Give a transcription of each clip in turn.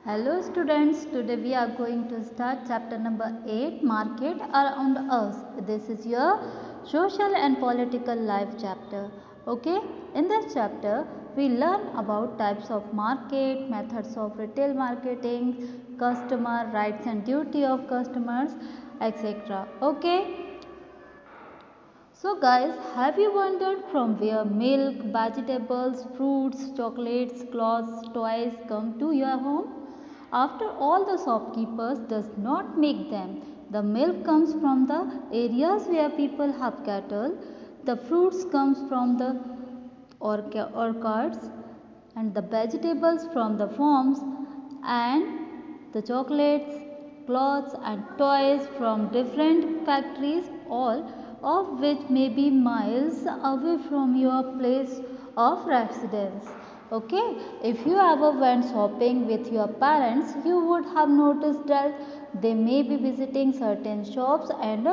Hello students, today we are going to start chapter number 8, Market Around Us. This is your social and political life chapter. Okay, in this chapter we learn about types of market, methods of retail marketing, customer rights and duty of customers, etc. Okay. So guys, have you wondered from where milk, vegetables, fruits, chocolates, clothes, toys come to your home? After all, the shopkeepers does not make them. The milk comes from the areas where people have cattle. The fruits comes from the orchards and the vegetables from the farms and the chocolates, clothes and toys from different factories, all of which may be miles away from your place of residence. Okay, if you ever went shopping with your parents, you would have noticed that they may be visiting certain shops and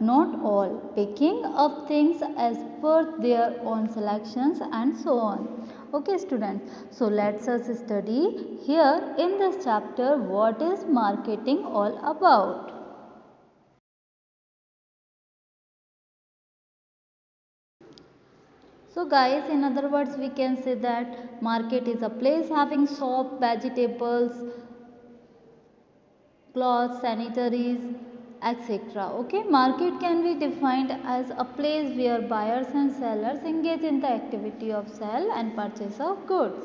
not all, picking up things as per their own selections and so on. Okay students, so let's us study here in this chapter what is marketing all about. So guys, in other words we can say that market is a place having shop, vegetables, clothes, sanitaries, etc. Okay, market can be defined as a place where buyers and sellers engage in the activity of sale and purchase of goods.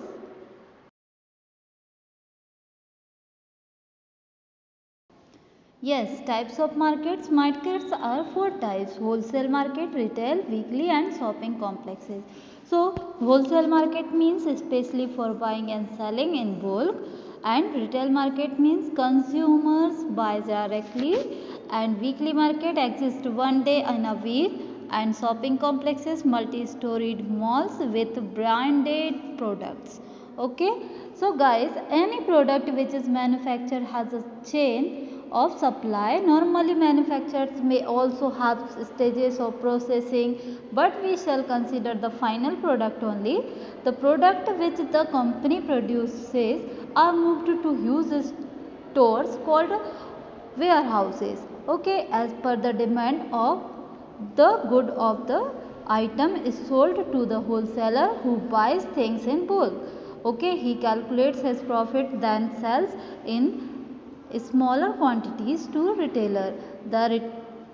Yes, types of markets. Markets are four types: wholesale market, retail, weekly, and shopping complexes. So, wholesale market means especially for buying and selling in bulk, and retail market means consumers buy directly, and weekly market exists one day in a week, and shopping complexes multi-storied malls with branded products. Okay, so guys, any product which is manufactured has a chain of supply. Normally manufacturers may also have stages of processing, but we shall consider the final product only. The product which the company produces are moved to huge stores called warehouses. Okay, as per the demand of the good of the item is sold to the wholesaler who buys things in bulk. Okay, he calculates his profit then sells in smaller quantities to retailer. The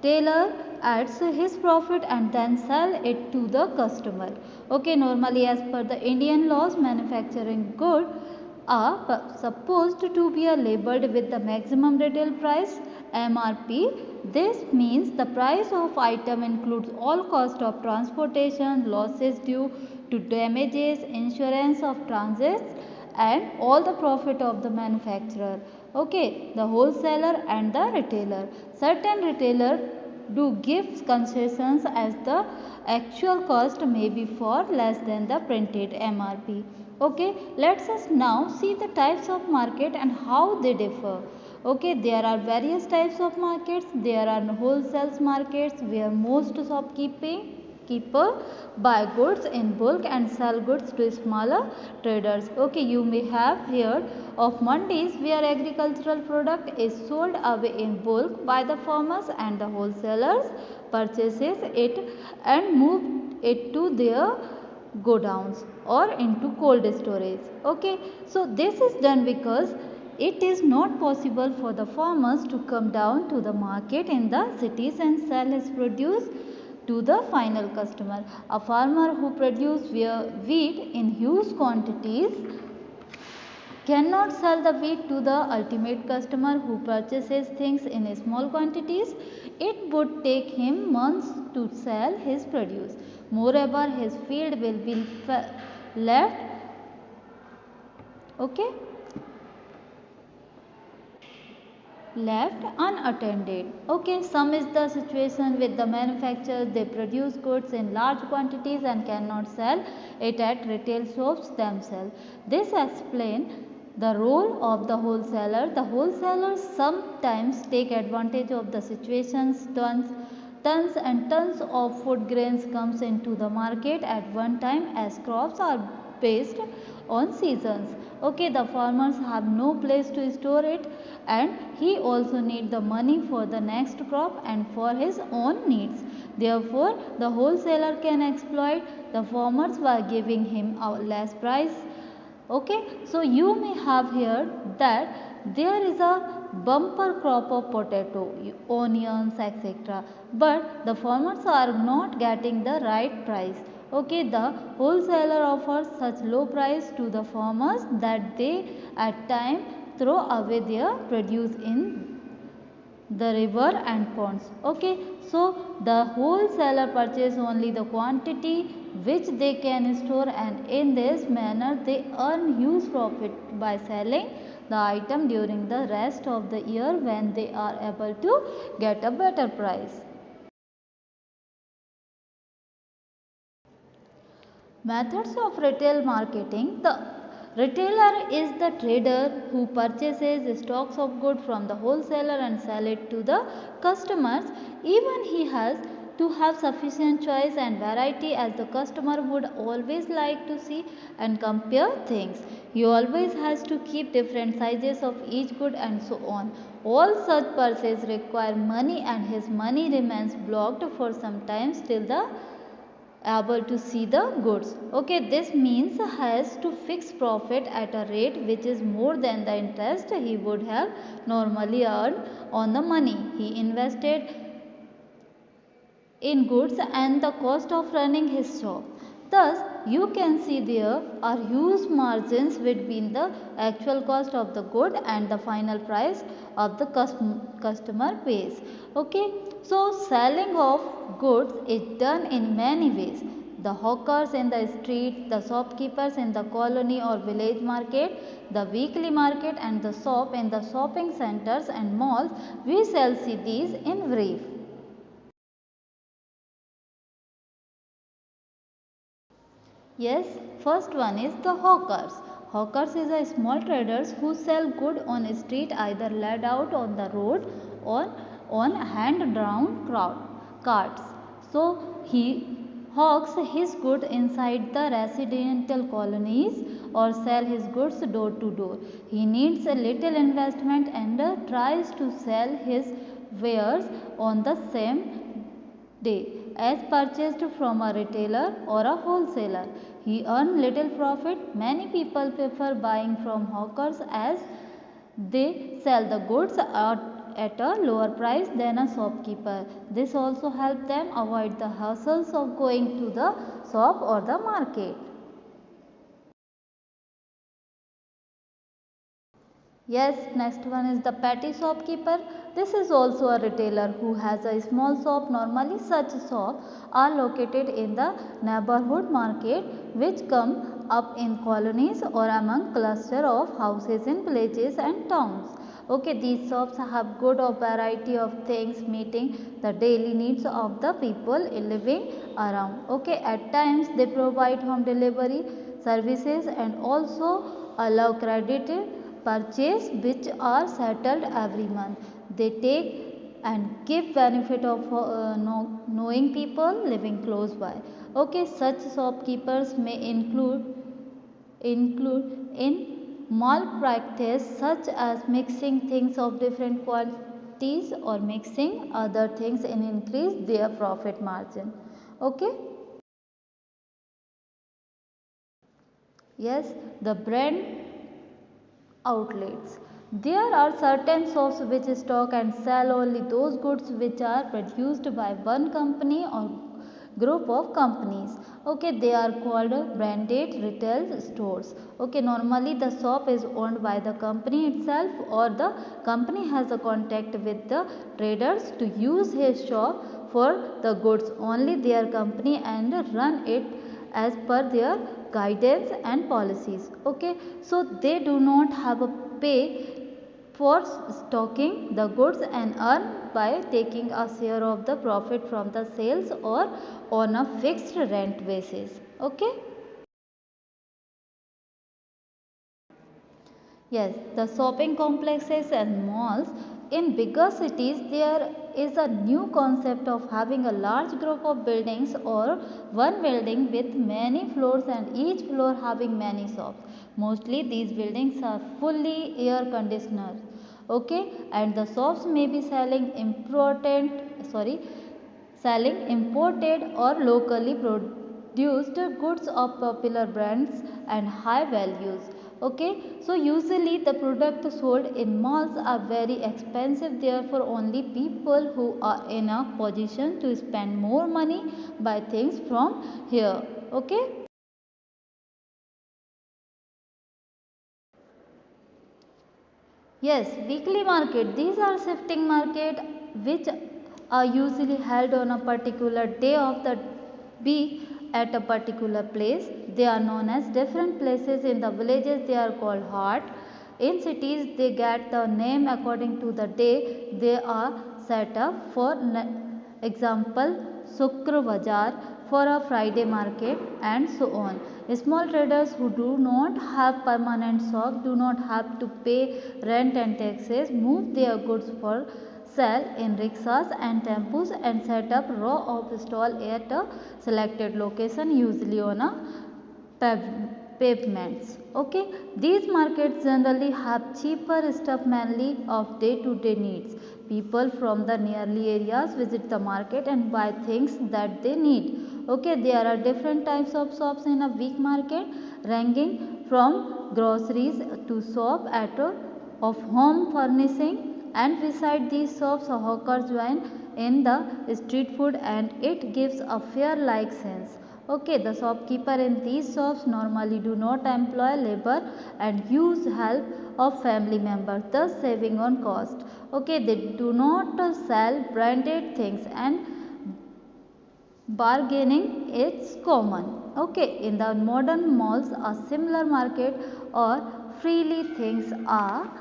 retailer adds his profit and then sell it to the customer. Okay, normally as per the Indian laws, manufacturing good are supposed to be labeled with the maximum retail price MRP. This means the price of item includes all cost of transportation, losses due to damages, insurance of transits and all the profit of the manufacturer. Okay, the wholesaler and the retailer. Certain retailer do give concessions as the actual cost may be for less than the printed MRP. Okay, let's us now see the types of market and how they differ. Okay, there are various types of markets. There are wholesale markets where most shopkeeping keeper buy goods in bulk and sell goods to smaller traders. Okay, you may have heard of mandis where agricultural product is sold away in bulk by the farmers and the wholesalers purchases it and move it to their godowns or into cold storage. Okay, so this is done because it is not possible for the farmers to come down to the market in the cities and sell his produce to the final customer. A farmer who produces wheat in huge quantities cannot sell the wheat to the ultimate customer who purchases things in small quantities. It would take him months to sell his produce. Moreover, his field will be left okay left unattended. Okay, some is the situation with the manufacturers. They produce goods in large quantities and cannot sell it at retail shops themselves. This explains the role of the wholesaler. The wholesalers sometimes take advantage of the situations. Tons and tons of food grains comes into the market at one time as crops are based on seasons. Okay, the farmers have no place to store it, and he also need the money for the next crop and for his own needs. Therefore, the wholesaler can exploit the farmers by giving him a less price. Okay, so you may have heard that there is a bumper crop of potato, onions, etc. But the farmers are not getting the right price. Okay, the wholesaler offers such low price to the farmers that they at time throw away their produce in the river and ponds. Okay, so the wholesaler purchase only the quantity which they can store, and in this manner they earn huge profit by selling the item during the rest of the year when they are able to get a better price. Methods of retail marketing. The retailer is the trader who purchases stocks of goods from the wholesaler and sell it to the customers. Even he has to have sufficient choice and variety, as the customer would always like to see and compare things. He always has to keep different sizes of each good and so on. All such purchases require money, and his money remains blocked for some time till the able to see the goods. Okay, this means has to fix profit at a rate which is more than the interest he would have normally earned on the money he invested in goods and the cost of running his shop. Thus, you can see there are huge margins between the actual cost of the good and the final price of the customer pays. Okay, so selling of goods is done in many ways. The hawkers in the street, the shopkeepers in the colony or village market, the weekly market, and the shop in the shopping centers and malls, we shall see these in brief. Yes, first one is the hawkers. Hawkers is a small traders who sell good on a street, either laid out on the road or on hand drawn carts. So he hawks his goods inside the residential colonies or sell his goods door to door. He needs a little investment and tries to sell his wares on the same day as purchased from a retailer or a wholesaler. He earns little profit. Many people prefer buying from hawkers as they sell the goods at a lower price than a shopkeeper. This also helps them avoid the hassles of going to the shop or the market. Yes, next one is the petty shopkeeper. This is also a retailer who has a small shop. Normally such shops are located in the neighborhood market, which come up in colonies or among cluster of houses in villages and towns. Okay, these shops have good variety of things meeting the daily needs of the people living around. Okay, at times they provide home delivery services and also allow credit purchase which are settled every month. They take and give benefit of knowing people living close by. Okay, such shopkeepers may include in malpractice such as mixing things of different quantities or mixing other things and increase their profit margin. Okay. Yes, the brand outlets. There are certain shops which stock and sell only those goods which are produced by one company or group of companies. Okay, they are called branded retail stores. Okay, normally the shop is owned by the company itself, or the company has a contact with the traders to use his shop for the goods only their company and run it as per their guidance and policies. Okay, so they do not have a pay for stocking the goods and earn by taking a share of the profit from the sales or on a fixed rent basis. Okay. Yes, the shopping complexes and malls. In bigger cities, there is a new concept of having a large group of buildings or one building with many floors and each floor having many shops. Mostly these buildings are fully air conditioned. Okay, and the shops may be selling imported or locally produced goods of popular brands and high values. Okay, so usually the products sold in malls are very expensive, therefore only people who are in a position to spend more money buy things from here. Okay. Yes, weekly market. These are shifting market which are usually held on a particular day of the week at a particular place. They are known as different places. In the villages they are called hart. In cities they get the name according to the day they are set up. For example, Shukra Bazaar for a Friday market and so on. Small traders who do not have permanent shop do not have to pay rent and taxes, move their goods for sale in rickshaws and tempos and set up row of stall at a selected location, usually on a pavements. Okay, these markets generally have cheaper stuff mainly of day-to-day needs. People from the nearly areas visit the market and buy things that they need. Okay, there are different types of shops in a week market, ranging from groceries to shop at of home furnishing, and beside these shops hawkers join in the street food and it gives a fair like sense. Okay, the shopkeeper in these shops normally do not employ labor and use help of family members, thus saving on cost. Okay, they do not sell branded things and bargaining is common. Okay, in the modern malls, a similar market or freely things are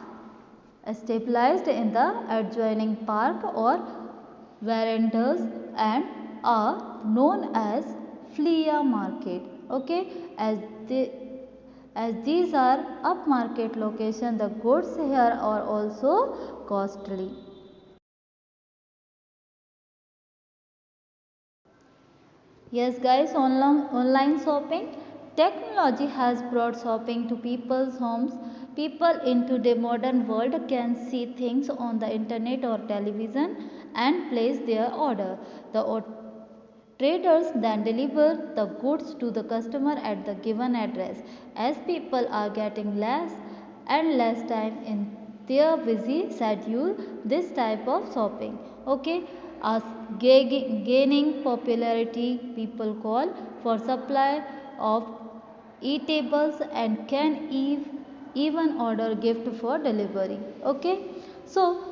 stabilized in the adjoining park or verandas and are known as flea market. Okay, as they as these are upmarket location, the goods here are also costly. Yes guys, online shopping. Technology has brought shopping to people's homes. People into the modern world can see things on the internet or television and place their order. The traders then deliver the goods to the customer at the given address. As people are getting less and less time in their busy schedule, this type of shopping, okay, as gaining popularity, people call for supply of eatables and can even order gift for delivery. Okay, so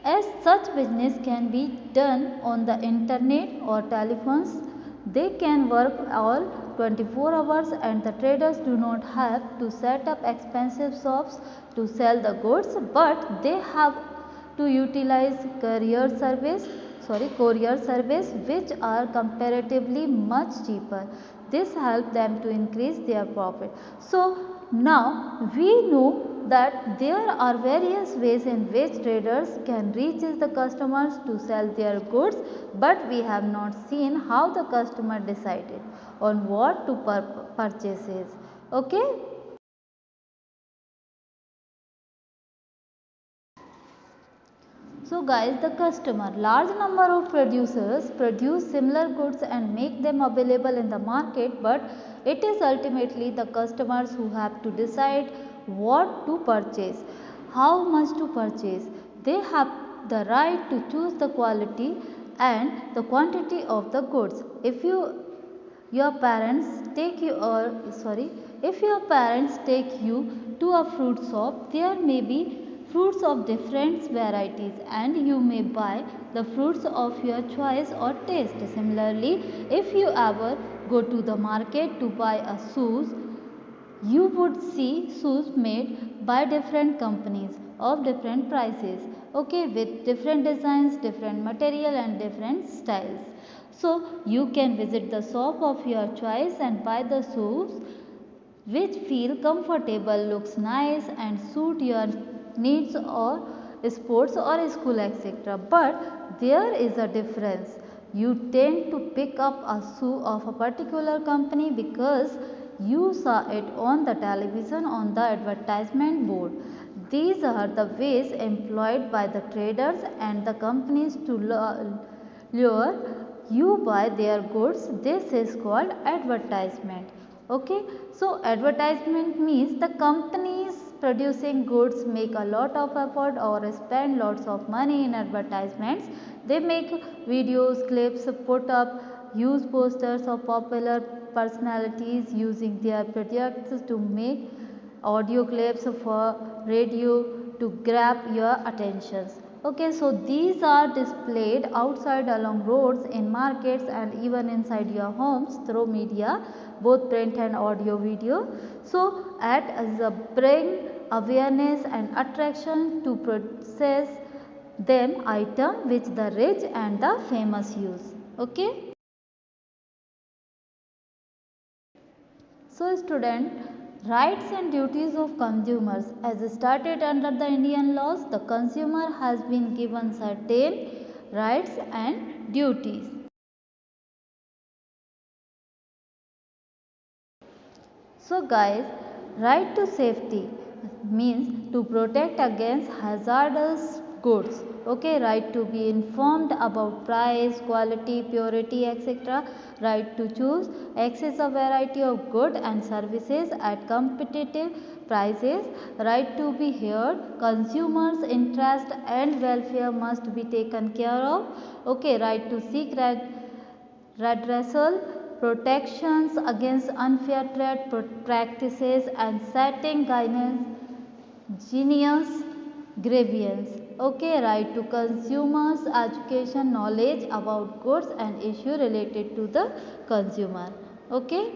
as such business can be done on the internet or telephones, they can work all 24 hours and the traders do not have to set up expensive shops to sell the goods, but they have to utilize courier service which are comparatively much cheaper. This helps them to increase their profit. So now we know that there are various ways in which traders can reach the customers to sell their goods, but we have not seen how the customer decided on what to purchase. Okay. So guys, the customer, large number of producers produce similar goods and make them available in the market, but it is ultimately the customers who have to decide what to purchase, how much to purchase. They have the right to choose the quality and the quantity of the goods. Your parents take you if your parents take you to a fruit shop, there may be fruits of different varieties and you may buy the fruits of your choice or taste. Similarly, if you ever go to the market to buy a shoes, you would see shoes made by different companies of different prices, okay, with different designs, different material and different styles. So you can visit the shop of your choice and buy the shoes which feel comfortable, looks nice and suit your needs or sports or school, etc. But there is a difference. You tend to pick up a shoe of a particular company because you saw it on the television, on the advertisement board. These are the ways employed by the traders and the companies to lure you buy their goods. This is called advertisement. Okay, so advertisement means the companies producing goods make a lot of effort or spend lots of money in advertisements. They make videos, clips, put up huge posters of popular personalities using their products to make audio clips for radio to grab your attentions. Okay, so these are displayed outside along roads, in markets, and even inside your homes through media, both print and audio video. So act as a bring awareness and attraction to process them item which the rich and the famous use. Okay. So student, rights and duties of consumers. As stated under the Indian laws, the consumer has been given certain rights and duties. So guys, right to safety means to protect against hazardous goods. Okay, right to be informed about price, quality, purity, etc. Right to choose, access a variety of goods and services at competitive prices. Right to be heard, consumers' interest and welfare must be taken care of. Okay, right to seek redressal, protections against unfair trade practices and setting genius grievance. Okay, right to consumers education, knowledge about goods and issue related to the consumer. Okay.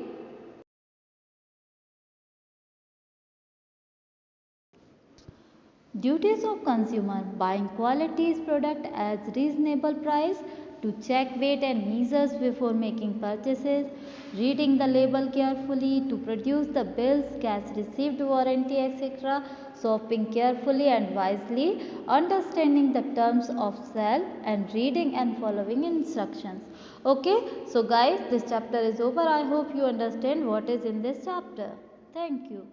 Duties of consumer: buying qualities product at reasonable price, to check weight and measures before making purchases, reading the label carefully, to produce the bills, cash received, warranty, etc., shopping carefully and wisely, understanding the terms of sale and reading and following instructions. Okay, so guys, this chapter is over. I hope you understand what is in this chapter. Thank you.